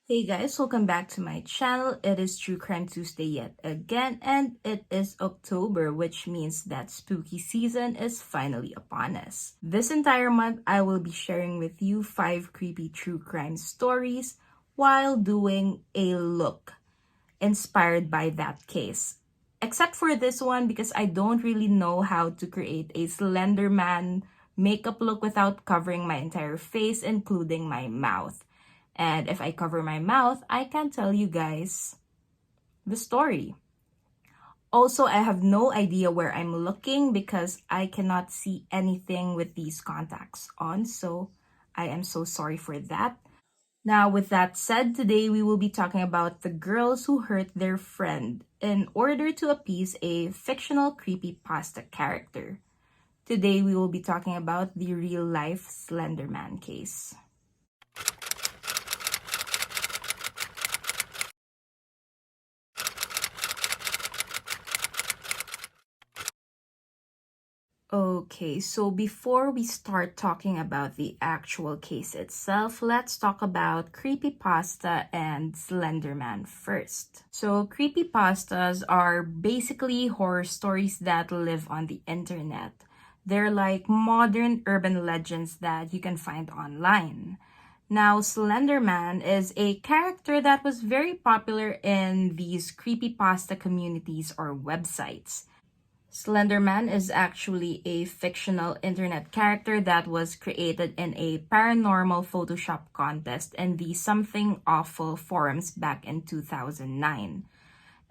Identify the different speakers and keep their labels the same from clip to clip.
Speaker 1: Hey guys, welcome back to my channel. It is True Crime Tuesday yet again, and it is October, which means that spooky season is finally upon us. This entire month, I will be sharing with you 5 creepy true crime stories while doing a look inspired by that case. Except for this one, because I don't really know how to create a Slender Man makeup look without covering my entire face, including my mouth. And if I cover my mouth, I can tell you guys the story. Also, I have no idea where I'm looking because I cannot see anything with these contacts on, so I am so sorry for that. Now, with that said, today we will be talking about the girls who hurt their friend in order to appease a fictional creepypasta character. Today we will be talking about the real life Slenderman case. Okay, so before we start talking about the actual case itself, let's talk about creepypasta and Slenderman first. So, creepypastas are basically horror stories that live on the internet. They're like modern urban legends that you can find online. Now, Slenderman is a character that was very popular in these creepypasta communities or websites. Slenderman is actually a fictional internet character that was created in a paranormal Photoshop contest in the Something Awful forums back in 2009.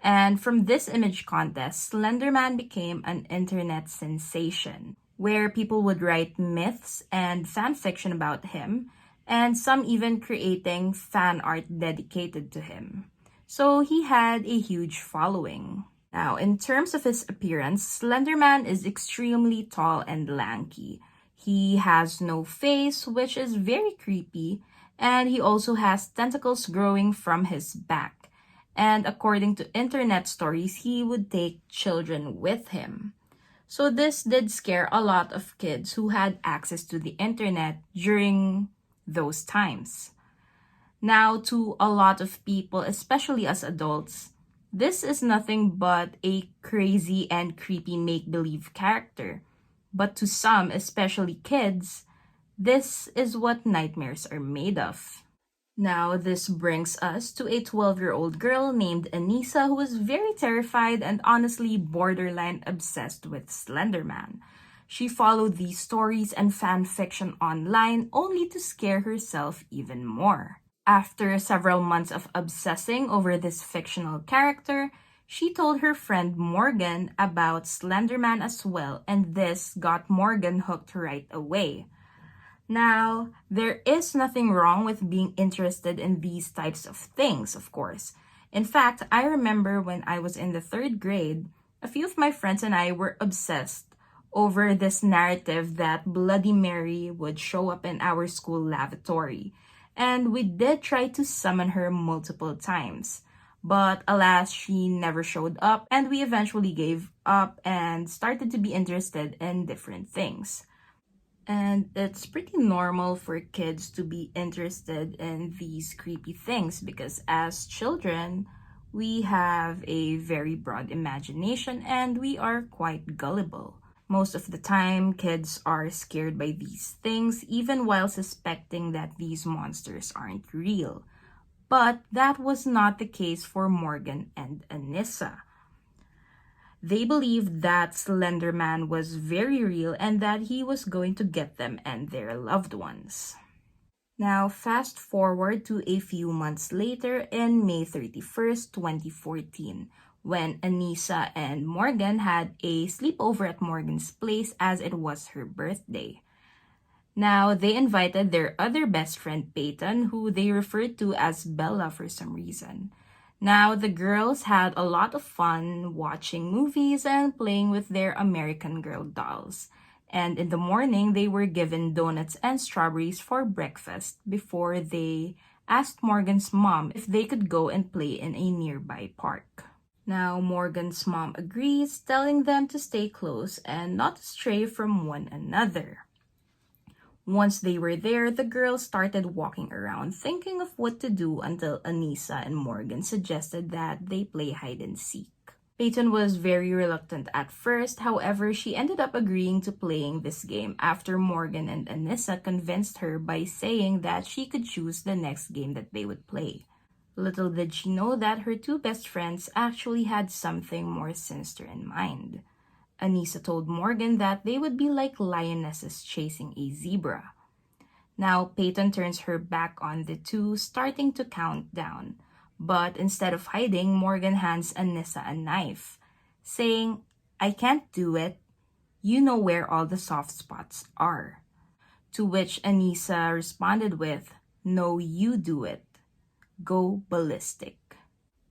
Speaker 1: And from this image contest, Slenderman became an internet sensation, where people would write myths and fan fiction about him, and some even creating fan art dedicated to him. So he had a huge following. Now, in terms of his appearance, Slenderman is extremely tall and lanky. He has no face, which is very creepy, and he also has tentacles growing from his back. And according to internet stories, he would take children with him. So this did scare a lot of kids who had access to the internet during those times. Now, to a lot of people, especially as adults, this is nothing but a crazy and creepy make believe character. But to some, especially kids, this is what nightmares are made of. Now, this brings us to a 12-year-old girl named Anissa who was very terrified and honestly borderline obsessed with Slenderman. She followed these stories and fan fiction online only to scare herself even more. After several months of obsessing over this fictional character, she told her friend Morgan about Slenderman as well, and this got Morgan hooked right away. Now, there is nothing wrong with being interested in these types of things, of course. In fact, I remember when I was in the 3rd grade, a few of my friends and I were obsessed over this narrative that Bloody Mary would show up in our school lavatory. And we did try to summon her multiple times. But alas, she never showed up, and we eventually gave up and started to be interested in different things. And it's pretty normal for kids to be interested in these creepy things because as children, we have a very broad imagination and we are quite gullible. Most of the time, kids are scared by these things even while suspecting that these monsters aren't real. But that was not the case for Morgan and Anissa. They believed that Slender Man was very real and that he was going to get them and their loved ones. Now, fast forward to a few months later in May 31st, 2014, when Anissa and Morgan had a sleepover at Morgan's place as it was her birthday. Now, they invited their other best friend Peyton, who they referred to as Bella for some reason. Now, the girls had a lot of fun watching movies and playing with their American Girl dolls. And in the morning, they were given donuts and strawberries for breakfast before they asked Morgan's mom if they could go and play in a nearby park. Now, Morgan's mom agrees, telling them to stay close and not stray from one another. Once they were there, the girls started walking around thinking of what to do until Anissa and Morgan suggested that they play hide and seek. Peyton was very reluctant at first, however, she ended up agreeing to playing this game after Morgan and Anissa convinced her by saying that she could choose the next game that they would play. Little did she know that her two best friends actually had something more sinister in mind. Anissa told Morgan that they would be like lionesses chasing a zebra. Now, Peyton turns her back on the two, starting to count down. But instead of hiding, Morgan hands Anissa a knife, saying, "I can't do it. You know where all the soft spots are." To which Anissa responded with, "No, you do it. Go ballistic."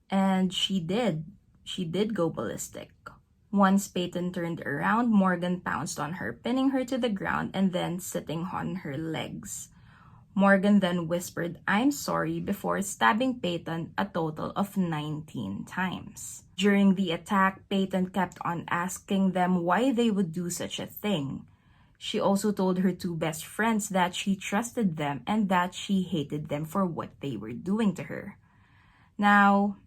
Speaker 1: And she did. She did go ballistic. Once Peyton turned around, Morgan pounced on her, pinning her to the ground and then sitting on her legs. Morgan then whispered, "I'm sorry," before stabbing Peyton a total of 19 times. During the attack, Peyton kept on asking them why they would do such a thing. She also told her two best friends that she trusted them and that she hated them for what they were doing to her. Now,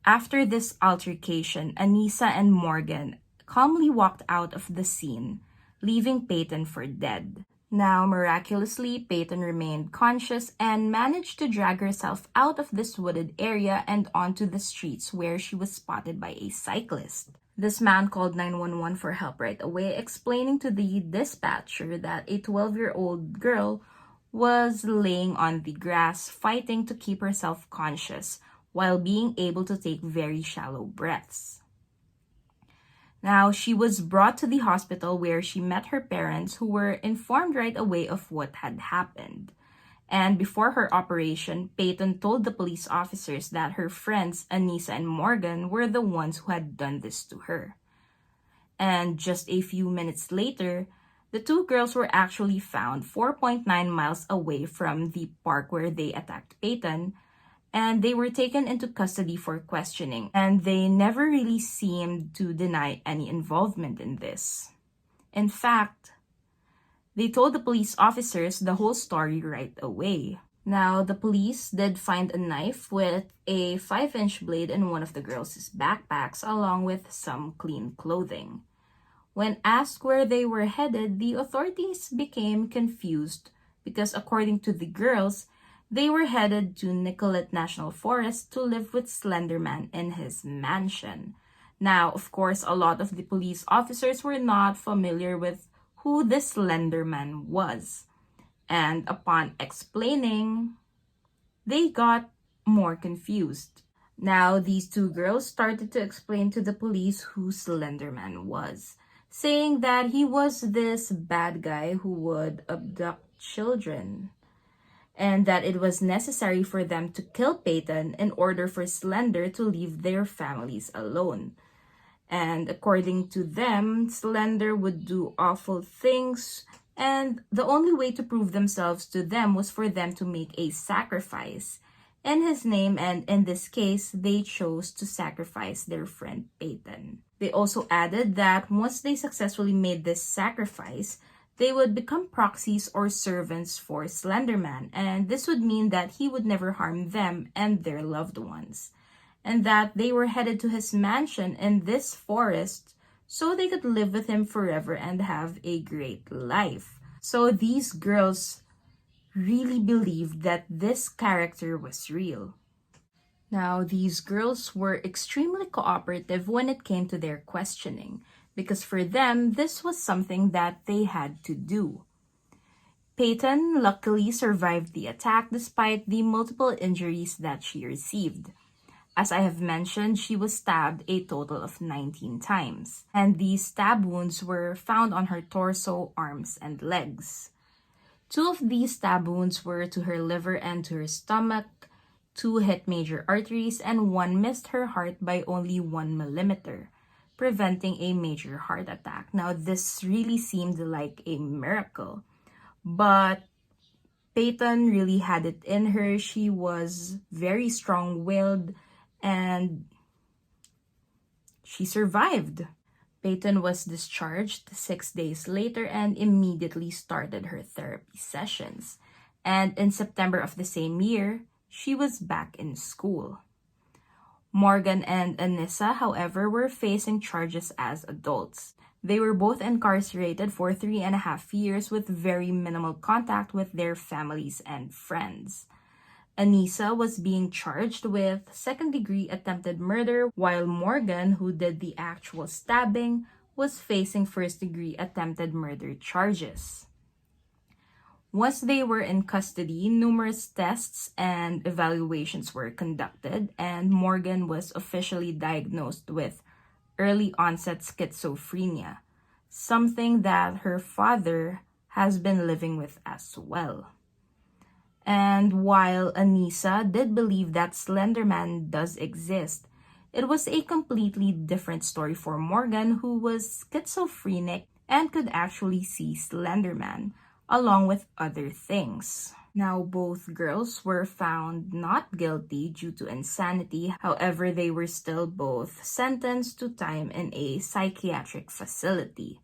Speaker 1: after this altercation, Anissa and Morgan calmly walked out of the scene, leaving Peyton for dead. Now, miraculously, Peyton remained conscious and managed to drag herself out of this wooded area and onto the streets where she was spotted by a cyclist. This man called 911 for help right away, explaining to the dispatcher that a 12-year-old girl was laying on the grass fighting to keep herself conscious while being able to take very shallow breaths. Now, she was brought to the hospital where she met her parents, who were informed right away of what had happened. And before her operation, Peyton told the police officers that her friends, Anissa and Morgan, were the ones who had done this to her. And just a few minutes later, the two girls were actually found 4.9 miles away from the park where they attacked Peyton, and they were taken into custody for questioning, and they never really seemed to deny any involvement in this. In fact, they told the police officers the whole story right away. Now, the police did find a knife with a 5-inch blade in one of the girls' backpacks, along with some clean clothing. When asked where they were headed, the authorities became confused because, according to the girls, they were headed to Nicollet National Forest to live with Slender Man in his mansion. Now, of course, a lot of the police officers were not familiar with who this Slender Man was. And upon explaining, they got more confused. Now, these two girls started to explain to the police who Slender Man was, saying that he was this bad guy who would abduct children, and that it was necessary for them to kill Peyton in order for Slender to leave their families alone. And according to them, Slender would do awful things, and the only way to prove themselves to them was for them to make a sacrifice in his name, and in this case, they chose to sacrifice their friend Peyton. They also added that once they successfully made this sacrifice, they would become proxies or servants for Slenderman, and this would mean that he would never harm them and their loved ones, and that they were headed to his mansion in this forest so they could live with him forever and have a great life. So these girls really believed that this character was real. Now, these girls were extremely cooperative when it came to their questioning, because for them, this was something that they had to do. Peyton luckily survived the attack despite the multiple injuries that she received. As I have mentioned, she was stabbed a total of 19 times, and these stab wounds were found on her torso, arms, and legs. 2 of these stab wounds were to her liver and to her stomach, 2 hit major arteries, and 1 missed her heart by only 1 millimeter, preventing a major heart attack. Now, this really seemed like a miracle, but Peyton really had it in her. She was very strong-willed, and she survived. Peyton was discharged 6 days later and immediately started her therapy sessions. And in September of the same year, she was back in school. Morgan and Anissa, however, were facing charges as adults. They were both incarcerated for 3.5 years with very minimal contact with their families and friends. Anissa was being charged with second-degree attempted murder, while Morgan, who did the actual stabbing, was facing first-degree attempted murder charges. Once they were in custody, numerous tests and evaluations were conducted, and Morgan was officially diagnosed with early-onset schizophrenia, something that her father has been living with as well. And while Anissa did believe that Slenderman does exist, it was a completely different story for Morgan, who was schizophrenic and could actually see Slenderman, along with other things. Now, both girls were found not guilty due to insanity. However, they were still both sentenced to time in a psychiatric facility.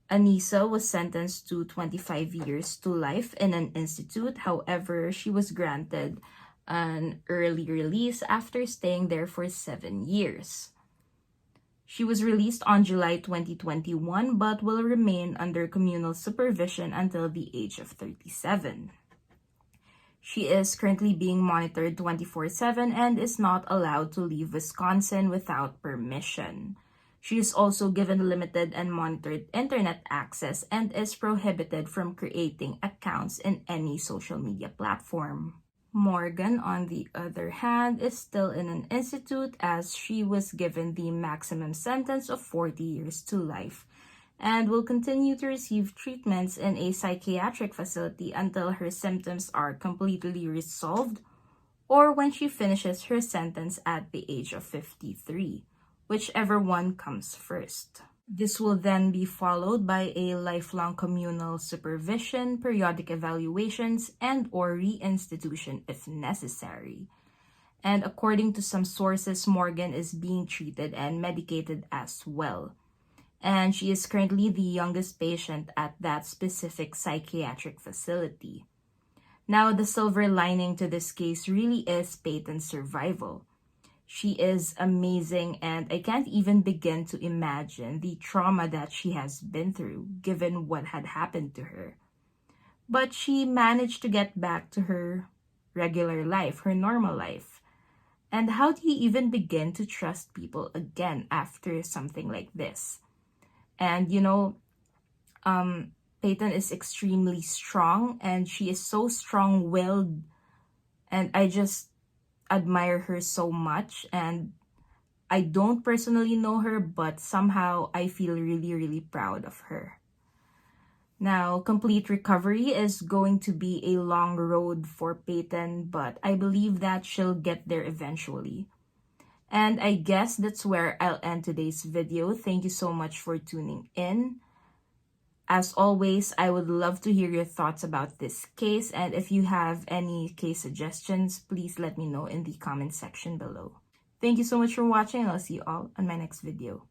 Speaker 1: Anissa was sentenced to 25 years to life in an institute. However, she was granted an early release after staying there for 7 years. She was released on July 2021 but will remain under communal supervision until the age of 37. She is currently being monitored 24/7 and is not allowed to leave Wisconsin without permission. She is also given limited and monitored internet access and is prohibited from creating accounts in any social media platform. Morgan, on the other hand, is still in an institute as she was given the maximum sentence of 40 years to life and will continue to receive treatments in a psychiatric facility until her symptoms are completely resolved or when she finishes her sentence at the age of 53, whichever one comes first. This will then be followed by a lifelong communal supervision, periodic evaluations, and/or reinstitution if necessary. And according to some sources, Morgan is being treated and medicated as well. And she is currently the youngest patient at that specific psychiatric facility. Now, the silver lining to this case really is Peyton's survival. She is amazing, and I can't even begin to imagine the trauma that she has been through, given what had happened to her. But she managed to get back to her regular life, her normal life. And how do you even begin to trust people again after something like this? And Peyton is extremely strong, and she is so strong-willed, and I just admire her so much. And I don't personally know her, but somehow I feel really, really proud of her. Now, complete recovery is going to be a long road for Peyton, but I believe that she'll get there eventually. And I guess that's where I'll end today's video. Thank you so much for tuning in. As always, I would love to hear your thoughts about this case, and if you have any case suggestions, please let me know in the comment section below. Thank you so much for watching, and I'll see you all on my next video.